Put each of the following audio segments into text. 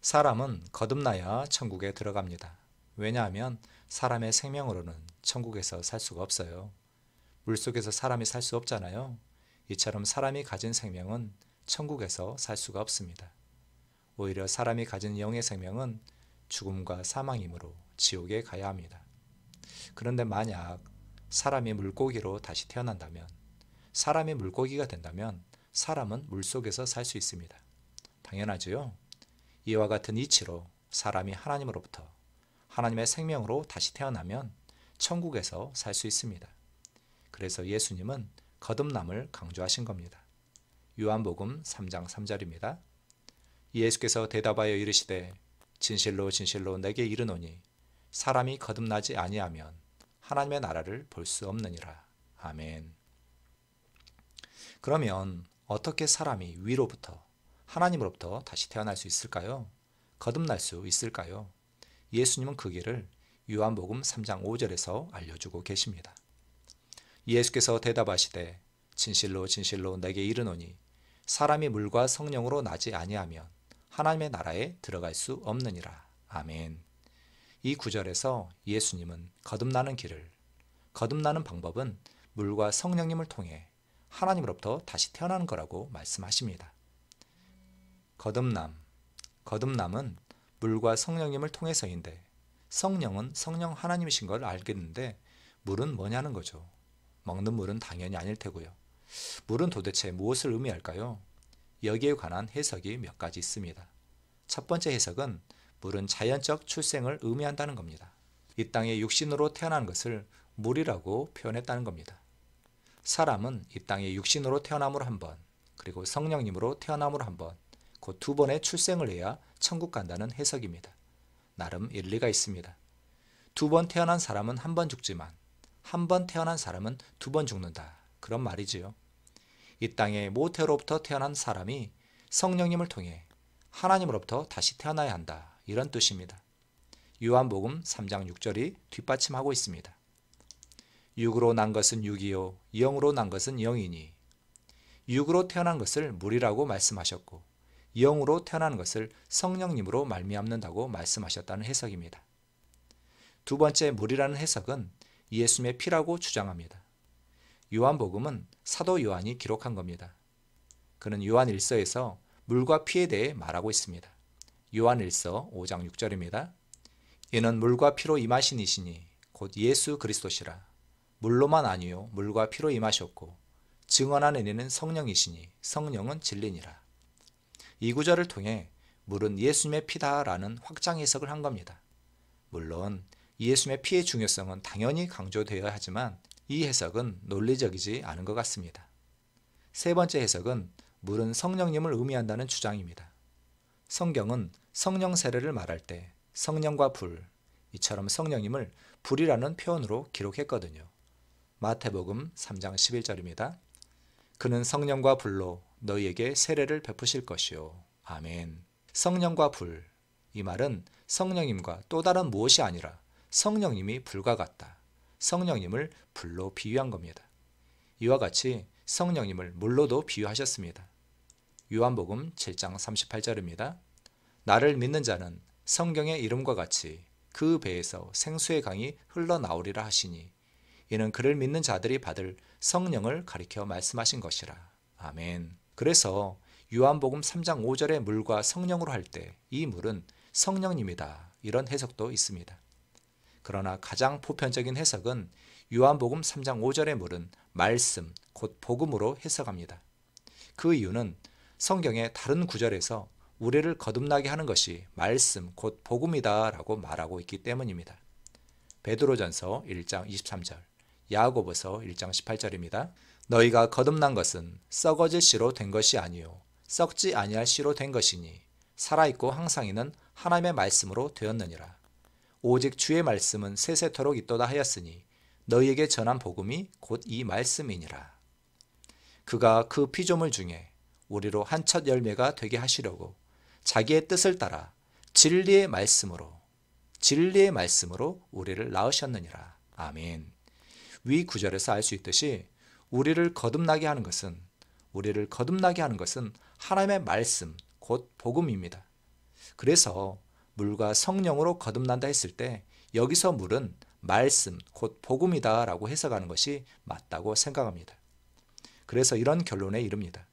사람은 거듭나야 천국에 들어갑니다. 왜냐하면 사람의 생명으로는 천국에서 살 수가 없어요. 물속에서 사람이 살 수 없잖아요. 이처럼 사람이 가진 생명은 천국에서 살 수가 없습니다. 오히려 사람이 가진 영의 생명은 죽음과 사망이므로 지옥에 가야 합니다. 그런데 만약 사람이 물고기로 다시 태어난다면, 사람이 물고기가 된다면 사람은 물속에서 살 수 있습니다. 당연하지요? 이와 같은 이치로 사람이 하나님으로부터 하나님의 생명으로 다시 태어나면 천국에서 살 수 있습니다. 그래서 예수님은 거듭남을 강조하신 겁니다. 요한복음 3장 3절입니다. 예수께서 대답하여 이르시되 진실로 진실로 내게 이르노니 사람이 거듭나지 아니하면 하나님의 나라를 볼 수 없느니라. 아멘. 그러면 어떻게 사람이 위로부터 하나님으로부터 다시 태어날 수 있을까요? 거듭날 수 있을까요? 예수님은 그 길을 요한복음 3장 5절에서 알려주고 계십니다. 예수께서 대답하시되 진실로 진실로 내게 이르노니 사람이 물과 성령으로 나지 아니하면 하나님의 나라에 들어갈 수 없느니라. 아멘. 이 구절에서 예수님은 거듭나는 길을, 거듭나는 방법은 물과 성령님을 통해 하나님으로부터 다시 태어나는 거라고 말씀하십니다. 거듭남은 물과 성령님을 통해서인데 성령은 성령 하나님이신 걸 알겠는데 물은 뭐냐는 거죠. 먹는 물은 당연히 아닐 테고요. 물은 도대체 무엇을 의미할까요? 여기에 관한 해석이 몇 가지 있습니다. 첫 번째 해석은 물은 자연적 출생을 의미한다는 겁니다. 이 땅에 육신으로 태어난 것을 물이라고 표현했다는 겁니다. 사람은 이 땅에 육신으로 태어남으로 한 번, 그리고 성령님으로 태어남으로 한 번, 곧 두 번의 출생을 해야 천국 간다는 해석입니다. 나름 일리가 있습니다. 두 번 태어난 사람은 한 번 죽지만 한 번 태어난 사람은 두 번 죽는다. 그런 말이지요. 이 땅에 모태로부터 태어난 사람이 성령님을 통해 하나님으로부터 다시 태어나야 한다. 이런 뜻입니다. 요한복음 3장 6절이 뒷받침하고 있습니다. 육으로 난 것은 육이요 영으로 난 것은 영이니 육으로 태어난 것을 물이라고 말씀하셨고 영으로 태어난 것을 성령님으로 말미암는다고 말씀하셨다는 해석입니다. 두 번째 물이라는 해석은 예수님의 피라고 주장합니다. 요한복음은 사도 요한이 기록한 겁니다. 그는 요한 1서에서 물과 피에 대해 말하고 있습니다. 요한 1서 5장 6절입니다. 이는 물과 피로 임하신 이시니 곧 예수 그리스도시라. 물로만 아니요 물과 피로 임하셨고 증언하는 이는 성령이시니 성령은 진리니라. 이 구절을 통해 물은 예수님의 피다라는 확장 해석을 한 겁니다. 물론 예수님의 피의 중요성은 당연히 강조되어야 하지만 이 해석은 논리적이지 않은 것 같습니다. 세 번째 해석은 물은 성령님을 의미한다는 주장입니다. 성경은 성령 세례를 말할 때 성령과 불, 이처럼 성령님을 불이라는 표현으로 기록했거든요. 마태복음 3장 11절입니다. 그는 성령과 불로 너희에게 세례를 베푸실 것이요. 아멘. 성령과 불, 이 말은 성령님과 또 다른 무엇이 아니라 성령님이 불과 같다. 성령님을 불로 비유한 겁니다. 이와 같이 성령님을 물로도 비유하셨습니다. 요한복음 7장 38절입니다. 나를 믿는 자는 성경의 이름과 같이 그 배에서 생수의 강이 흘러나오리라 하시니 이는 그를 믿는 자들이 받을 성령을 가리켜 말씀하신 것이라. 아멘. 그래서 요한복음 3장 5절의 물과 성령으로 할 때 이 물은 성령님이다. 이런 해석도 있습니다. 그러나 가장 보편적인 해석은 요한복음 3장 5절의 물은 말씀, 곧 복음으로 해석합니다. 그 이유는 성경의 다른 구절에서 우리를 거듭나게 하는 것이 말씀, 곧 복음이다 라고 말하고 있기 때문입니다. 베드로전서 1장 23절, 야고보서 1장 18절입니다. 너희가 거듭난 것은 썩어질 씨로 된 것이 아니요 썩지 아니할 씨로 된 것이니 살아있고 항상 있는 하나님의 말씀으로 되었느니라. 오직 주의 말씀은 세세토록 있도다 하였으니 너희에게 전한 복음이 곧 이 말씀이니라. 그가 그 피조물 중에 우리로 한 첫 열매가 되게 하시려고 자기의 뜻을 따라 진리의 말씀으로 우리를 낳으셨느니라. 아멘. 위 구절에서 알 수 있듯이 우리를 거듭나게 하는 것은 하나님의 말씀, 곧 복음입니다. 그래서 물과 성령으로 거듭난다 했을 때 여기서 물은 말씀, 곧 복음이다 라고 해석하는 것이 맞다고 생각합니다. 그래서 이런 결론에 이릅니다.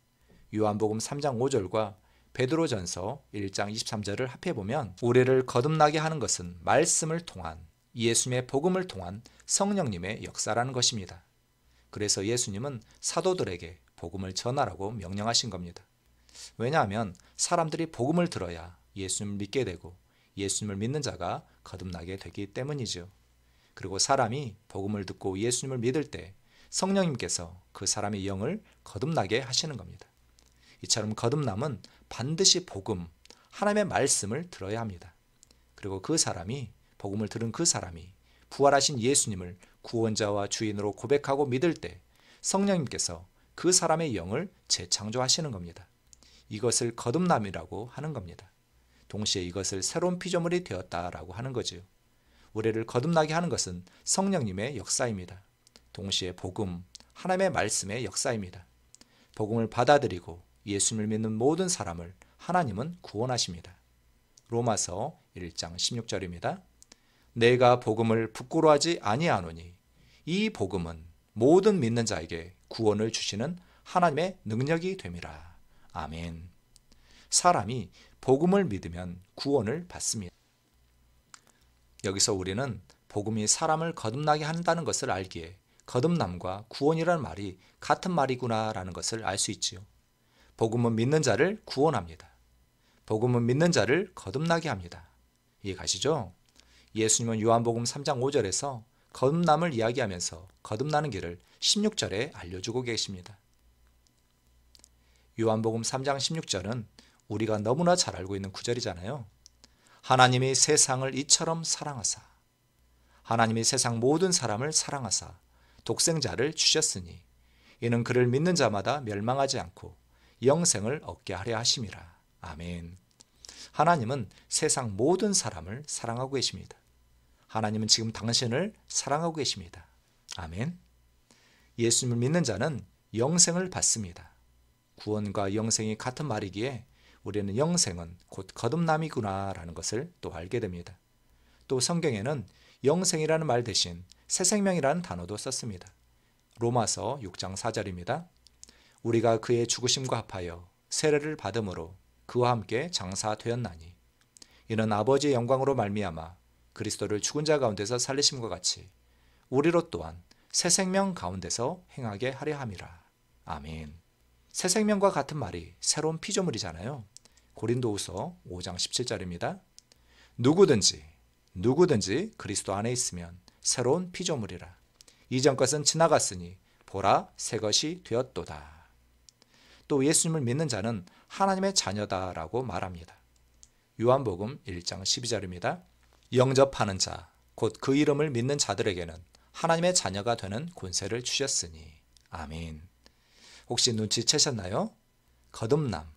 요한복음 3장 5절과 베드로전서 1장 23절을 합해보면 우리를 거듭나게 하는 것은 말씀을 통한 예수님의 복음을 통한 성령님의 역사라는 것입니다. 그래서 예수님은 사도들에게 복음을 전하라고 명령하신 겁니다. 왜냐하면 사람들이 복음을 들어야 예수님을 믿게 되고 예수님을 믿는 자가 거듭나게 되기 때문이죠. 그리고 사람이 복음을 듣고 예수님을 믿을 때 성령님께서 그 사람의 영을 거듭나게 하시는 겁니다. 이처럼 거듭남은 반드시 복음, 하나님의 말씀을 들어야 합니다. 그리고 그 사람이, 복음을 들은 그 사람이 부활하신 예수님을 구원자와 주인으로 고백하고 믿을 때 성령님께서 그 사람의 영을 재창조하시는 겁니다. 이것을 거듭남이라고 하는 겁니다. 동시에 이것을 새로운 피조물이 되었다라고 하는 거지요. 우리를 거듭나게 하는 것은 성령님의 역사입니다. 동시에 복음, 하나님의 말씀의 역사입니다. 복음을 받아들이고 예수님을 믿는 모든 사람을 하나님은 구원하십니다. 로마서 1장 16절입니다. 내가 복음을 부끄러워하지 아니하노니 이 복음은 모든 믿는 자에게 구원을 주시는 하나님의 능력이 됨이라. 아멘. 사람이 복음을 믿으면 구원을 받습니다. 여기서 우리는 복음이 사람을 거듭나게 한다는 것을 알기에 거듭남과 구원이라는 말이 같은 말이구나 라는 것을 알 수 있지요. 복음은 믿는 자를 구원합니다. 복음은 믿는 자를 거듭나게 합니다. 이해가시죠? 예수님은 요한복음 3장 5절에서 거듭남을 이야기하면서 거듭나는 길을 16절에 알려주고 계십니다. 요한복음 3장 16절은 우리가 너무나 잘 알고 있는 구절이잖아요. 하나님이 세상을 이처럼 사랑하사 하나님이 세상 모든 사람을 사랑하사 독생자를 주셨으니 이는 그를 믿는 자마다 멸망하지 않고 영생을 얻게 하려 하심이라. 아멘. 하나님은 세상 모든 사람을 사랑하고 계십니다. 하나님은 지금 당신을 사랑하고 계십니다. 아멘. 예수님을 믿는 자는 영생을 받습니다. 구원과 영생이 같은 말이기에 우리는 영생은 곧 거듭남이구나 라는 것을 또 알게 됩니다. 또 성경에는 영생이라는 말 대신 새 생명이라는 단어도 썼습니다. 로마서 6장 4절입니다. 우리가 그의 죽으심과 합하여 세례를 받음으로 그와 함께 장사되었나니 이는 아버지의 영광으로 말미암아 그리스도를 죽은 자 가운데서 살리심과 같이 우리로 또한 새 생명 가운데서 행하게 하려 함이라. 아멘. 새 생명과 같은 말이 새로운 피조물이잖아요. 고린도후서 5장 17절입니다. 누구든지 그리스도 안에 있으면 새로운 피조물이라. 이전 것은 지나갔으니 보라 새 것이 되었도다. 또 예수님을 믿는 자는 하나님의 자녀다라고 말합니다. 요한복음 1장 12절입니다. 영접하는 자, 곧 그 이름을 믿는 자들에게는 하나님의 자녀가 되는 권세를 주셨으니. 아멘. 혹시 눈치채셨나요? 거듭남,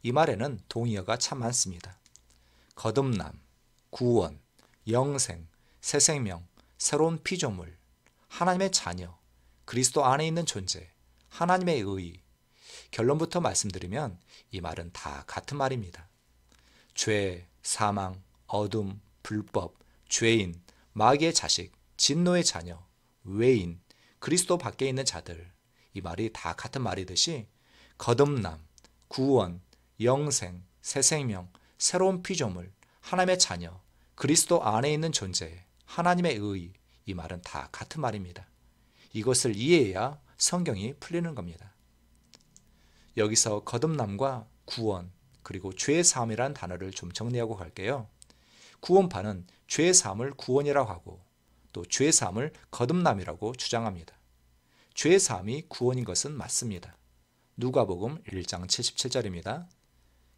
이 말에는 동의어가 참 많습니다. 거듭남, 구원, 영생, 새 생명, 새로운 피조물, 하나님의 자녀, 그리스도 안에 있는 존재, 하나님의 의. 결론부터 말씀드리면 이 말은 다 같은 말입니다. 죄, 사망, 어둠, 불법, 죄인, 마귀의 자식, 진노의 자녀, 외인, 그리스도 밖에 있는 자들, 이 말이 다 같은 말이듯이 거듭남, 구원, 영생, 새 생명, 새로운 피조물, 하나님의 자녀, 그리스도 안에 있는 존재, 하나님의 의, 이 말은 다 같은 말입니다. 이것을 이해해야 성경이 풀리는 겁니다. 여기서 거듭남과 구원, 그리고 죄의 사함이라는 단어를 좀 정리하고 갈게요. 구원파는 죄의 사함을 구원이라고 하고 또 죄의 사함을 거듭남이라고 주장합니다. 죄의 사함이 구원인 것은 맞습니다. 누가복음 1장 77절입니다.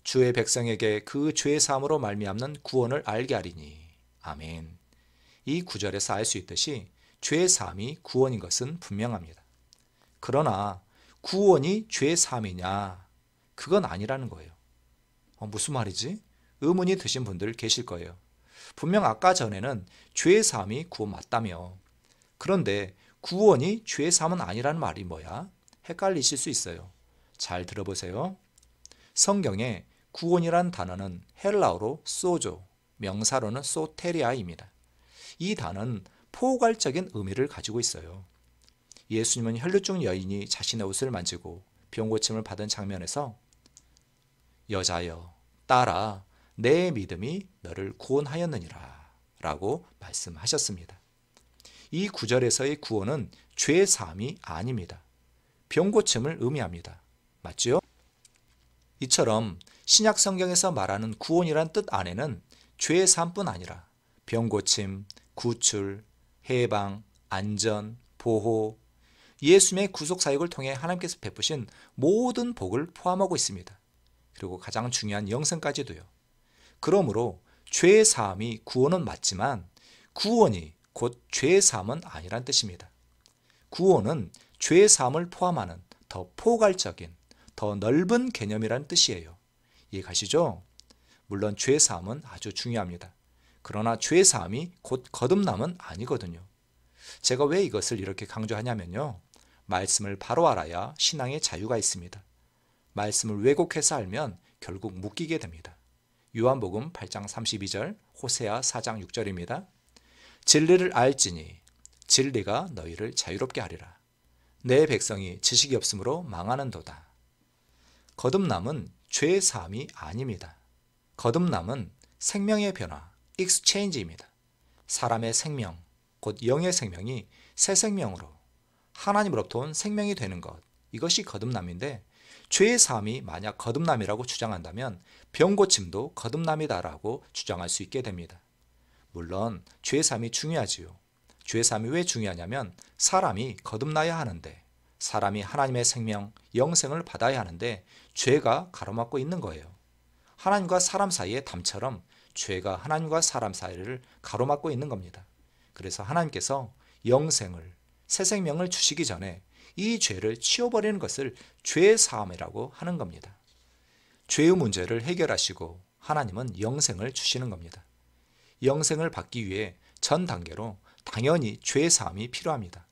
주의 백성에게 그 죄의 사함으로 말미암는 구원을 알게 하리니. 아멘. 이 구절에서 알 수 있듯이 죄의 사함이 구원인 것은 분명합니다. 그러나 구원이 죄의 사함이냐? 그건 아니라는 거예요. 무슨 말이지? 의문이 드신 분들 계실 거예요. 분명 아까 전에는 죄의 사함이 구원 맞다며. 그런데 구원이 죄의 사함은 아니라는 말이 뭐야? 헷갈리실 수 있어요. 잘 들어보세요. 성경에 구원이란 단어는 헬라어로 소조, 명사로는 소테리아입니다. 이 단어는 포괄적인 의미를 가지고 있어요. 예수님은 혈루증 여인이 자신의 옷을 만지고 병 고침을 받은 장면에서 여자여, 딸아, 내 믿음이 너를 구원하였느니라 라고 말씀하셨습니다. 이 구절에서의 구원은 죄 사함이 아닙니다. 병 고침을 의미합니다. 맞죠? 이처럼 신약 성경에서 말하는 구원이란 뜻 안에는 죄 사함뿐 아니라 병 고침, 구출, 해방, 안전, 보호, 예수님의 구속 사역을 통해 하나님께서 베푸신 모든 복을 포함하고 있습니다. 그리고 가장 중요한 영생까지도요. 그러므로 죄 사함이 구원은 맞지만 구원이 곧 죄 사함은 아니란 뜻입니다. 구원은 죄 사함을 포함하는 더 포괄적인, 더 넓은 개념이란 뜻이에요. 이해가시죠? 물론 죄 사함은 아주 중요합니다. 그러나 죄 사함이 곧 거듭남은 아니거든요. 제가 왜 이것을 이렇게 강조하냐면요. 말씀을 바로 알아야 신앙의 자유가 있습니다. 말씀을 왜곡해서 알면 결국 묶이게 됩니다. 요한복음 8장 32절, 호세아 4장 6절입니다. 진리를 알지니 진리가 너희를 자유롭게 하리라. 내 백성이 지식이 없으므로 망하는도다. 거듭남은 죄 사함이 아닙니다. 거듭남은 생명의 변화, 익스체인지입니다. 사람의 생명, 곧 영의 생명이 새 생명으로 하나님으로부터 온 생명이 되는 것, 이것이 거듭남인데 죄 사함이 만약 거듭남이라고 주장한다면 병 고침도 거듭남이다라고 주장할 수 있게 됩니다. 물론 죄 사함이 중요하지요. 죄 사함이 왜 중요하냐면 사람이 거듭나야 하는데, 사람이 하나님의 생명, 영생을 받아야 하는데 죄가 가로막고 있는 거예요. 하나님과 사람 사이의 담처럼 죄가 하나님과 사람 사이를 가로막고 있는 겁니다. 그래서 하나님께서 영생을, 새 생명을 주시기 전에 이 죄를 치워버리는 것을 죄 사함이라고 하는 겁니다. 죄의 문제를 해결하시고 하나님은 영생을 주시는 겁니다. 영생을 받기 위해 전 단계로 당연히 죄 사함이 필요합니다.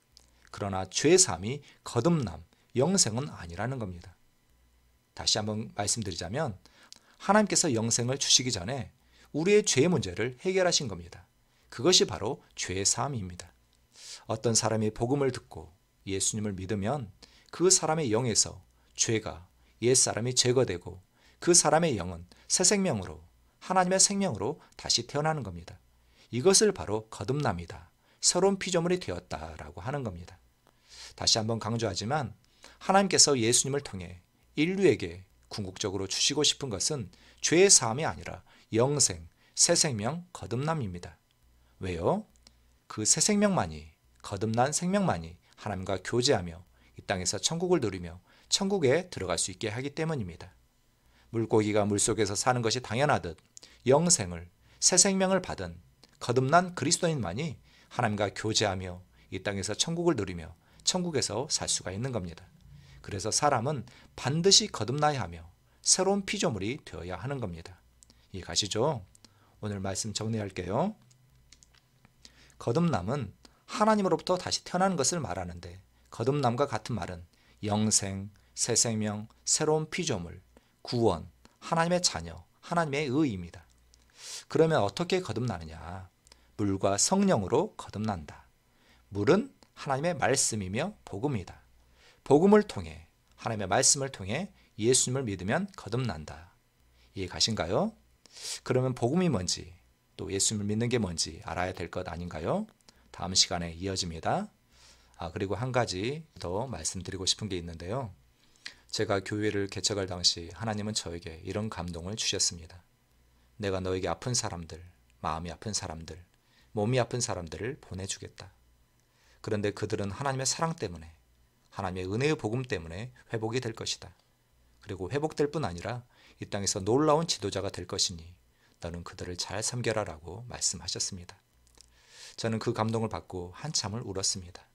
그러나 죄 사함이 거듭남, 영생은 아니라는 겁니다. 다시 한번 말씀드리자면 하나님께서 영생을 주시기 전에 우리의 죄 문제를 해결하신 겁니다. 그것이 바로 죄 사함입니다. 어떤 사람이 복음을 듣고 예수님을 믿으면 그 사람의 영에서 죄가 옛사람이 제거되고 그 사람의 영은 새 생명으로, 하나님의 생명으로 다시 태어나는 겁니다. 이것을 바로 거듭남이다, 새로운 피조물이 되었다라고 하는 겁니다. 다시 한번 강조하지만 하나님께서 예수님을 통해 인류에게 궁극적으로 주시고 싶은 것은 죄의 사함이 아니라 영생, 새 생명, 거듭남입니다. 왜요? 그 새 생명만이, 거듭난 생명만이 하나님과 교제하며 이 땅에서 천국을 누리며 천국에 들어갈 수 있게 하기 때문입니다. 물고기가 물속에서 사는 것이 당연하듯 영생을, 새 생명을 받은 거듭난 그리스도인만이 하나님과 교제하며 이 땅에서 천국을 누리며 천국에서 살 수가 있는 겁니다. 그래서 사람은 반드시 거듭나야 하며 새로운 피조물이 되어야 하는 겁니다. 이해가시죠? 오늘 말씀 정리할게요. 거듭남은 하나님으로부터 다시 태어나는 것을 말하는데 거듭남과 같은 말은 영생, 새 생명, 새로운 피조물, 구원, 하나님의 자녀, 하나님의 의입니다. 그러면 어떻게 거듭나느냐? 물과 성령으로 거듭난다. 물은 하나님의 말씀이며 복음이다. 복음을 통해, 하나님의 말씀을 통해 예수님을 믿으면 거듭난다. 이해 가신가요? 그러면 복음이 뭔지, 또 예수님을 믿는 게 뭔지 알아야 될 것 아닌가요? 다음 시간에 이어집니다. 그리고 한 가지 더 말씀드리고 싶은 게 있는데요. 제가 교회를 개척할 당시 하나님은 저에게 이런 감동을 주셨습니다. 내가 너에게 아픈 사람들, 마음이 아픈 사람들, 몸이 아픈 사람들을 보내주겠다. 그런데 그들은 하나님의 사랑 때문에, 하나님의 은혜의 복음 때문에 회복이 될 것이다. 그리고 회복될 뿐 아니라 이 땅에서 놀라운 지도자가 될 것이니 너는 그들을 잘 섬겨라라고 말씀하셨습니다. 저는 그 감동을 받고 한참을 울었습니다.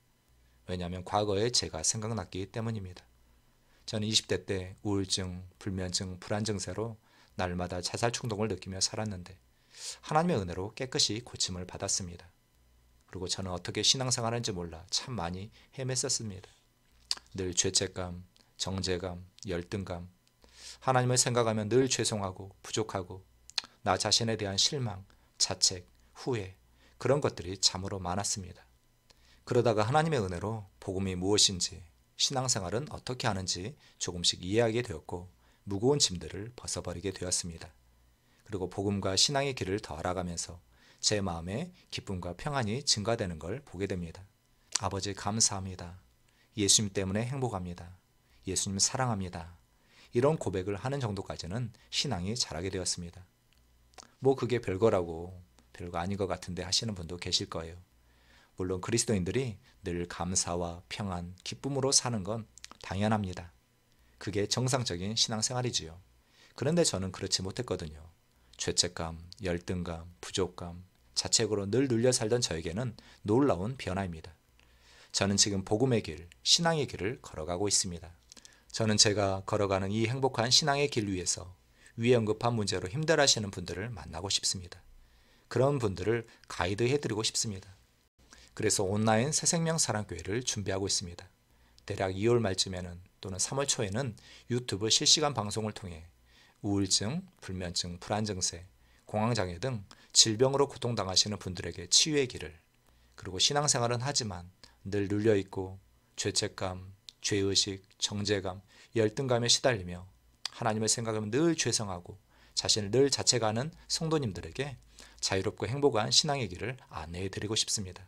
왜냐하면 과거에 제가 생각났기 때문입니다. 저는 20대 때 우울증, 불면증, 불안 증세로 날마다 자살 충동을 느끼며 살았는데 하나님의 은혜로 깨끗이 고침을 받았습니다. 그리고 저는 어떻게 신앙생활하는지 몰라 참 많이 헤맸었습니다. 늘 죄책감, 정죄감, 열등감, 하나님을 생각하면 늘 죄송하고 부족하고 나 자신에 대한 실망, 자책, 후회 그런 것들이 참으로 많았습니다. 그러다가 하나님의 은혜로 복음이 무엇인지 신앙생활은 어떻게 하는지 조금씩 이해하게 되었고 무거운 짐들을 벗어버리게 되었습니다. 그리고 복음과 신앙의 길을 더 알아가면서 제 마음에 기쁨과 평안이 증가되는 걸 보게 됩니다. 아버지 감사합니다. 예수님 때문에 행복합니다. 예수님 사랑합니다. 이런 고백을 하는 정도까지는 신앙이 자라게 되었습니다. 뭐 그게 별거라고 별거 아닌 것 같은데 하시는 분도 계실 거예요. 물론 그리스도인들이 늘 감사와 평안, 기쁨으로 사는 건 당연합니다. 그게 정상적인 신앙생활이지요. 그런데 저는 그렇지 못했거든요. 죄책감, 열등감, 부족감, 자책으로 늘 눌려 살던 저에게는 놀라운 변화입니다. 저는 지금 복음의 길, 신앙의 길을 걸어가고 있습니다. 저는 제가 걸어가는 이 행복한 신앙의 길 위에서 위에 언급한 문제로 힘들어하시는 분들을 만나고 싶습니다. 그런 분들을 가이드해드리고 싶습니다. 그래서 온라인 새생명 사랑교회를 준비하고 있습니다. 대략 2월 말쯤에는 또는 3월 초에는 유튜브 실시간 방송을 통해 우울증, 불면증, 불안증세, 공황장애 등 질병으로 고통당하시는 분들에게 치유의 길을, 그리고 신앙생활은 하지만 늘 눌려있고 죄책감, 죄의식, 정죄감, 열등감에 시달리며 하나님을 생각하면 늘 죄송하고 자신을 늘 자책하는 성도님들에게 자유롭고 행복한 신앙의 길을 안내해 드리고 싶습니다.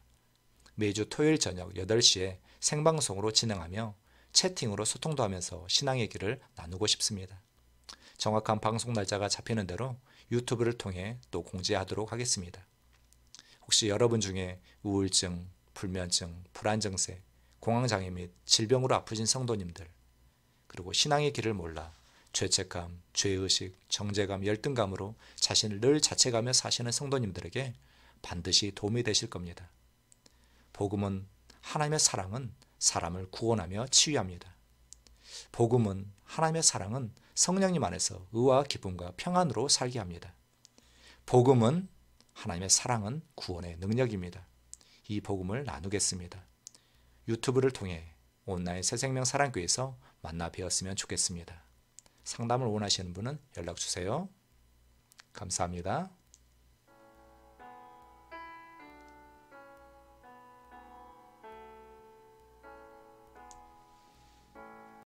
매주 토요일 저녁 8시에 생방송으로 진행하며 채팅으로 소통도 하면서 신앙의 길을 나누고 싶습니다. 정확한 방송 날짜가 잡히는 대로 유튜브를 통해 또 공지하도록 하겠습니다. 혹시 여러분 중에 우울증, 불면증, 불안증세, 공황장애 및 질병으로 아프신 성도님들, 그리고 신앙의 길을 몰라 죄책감, 죄의식, 정죄감, 열등감으로 자신을 늘 자책하며 사시는 성도님들에게 반드시 도움이 되실 겁니다. 복음은, 하나님의 사랑은 사람을 구원하며 치유합니다. 복음은, 하나님의 사랑은 성령님 안에서 의와 기쁨과 평안으로 살게 합니다. 복음은, 하나님의 사랑은 구원의 능력입니다. 이 복음을 나누겠습니다. 유튜브를 통해 온라인 새생명 사랑교회에서 만나 뵈었으면 좋겠습니다. 상담을 원하시는 분은 연락 주세요. 감사합니다.